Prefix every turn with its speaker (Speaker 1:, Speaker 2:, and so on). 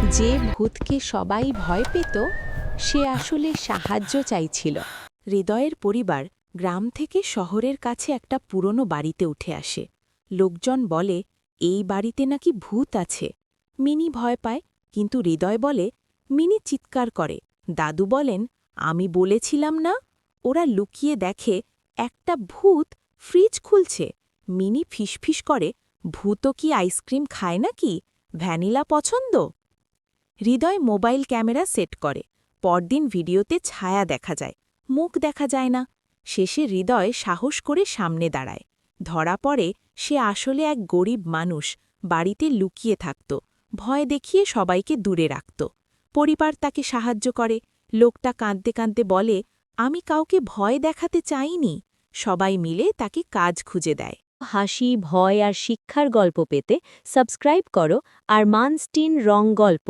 Speaker 1: যে ভূতকে সবাই ভয় পেত সে আসলে সাহায্য চাইছিল। হৃদয়ের পরিবার গ্রাম থেকে শহরের কাছে একটা পুরনো বাড়িতে উঠে আসে। লোকজন বলে এই বাড়িতে নাকি ভূত আছে। মিনি ভয় পায়, কিন্তু হৃদয় বলে, মিনি চিৎকার করে। দাদু বলেন, আমি বলেছিলাম না। ওরা লুকিয়ে দেখে একটা ভূত ফ্রিজ খুলছে। মিনি ফিসফিস করে, ভূতও কি আইসক্রিম খায় নাকি? ভ্যানিলা পছন্দ? হৃদয় মোবাইল ক্যামেরা সেট করে। পরদিন ভিডিওতে ছায়া দেখা যায়, মুখ দেখা যায় না। শেষে হৃদয় সাহস করে সামনে দাঁড়ায়। ধরা পড়ে সে আসলে এক গরিব মানুষ, বাড়িতে লুকিয়ে থাকত, ভয় দেখিয়ে সবাইকে দূরে রাখত। পরিবার তাকে সাহায্য করে। লোকটা কাঁদতে কাঁদতে বলে, আমি কাউকে ভয় দেখাতে চাইনি। সবাই মিলে তাকে কাজ খুঁজে দেয়।
Speaker 2: হাসি, ভয় আর শিক্ষার গল্প পেতে সাবস্ক্রাইব করো আর মানস্টিন রং গল্প।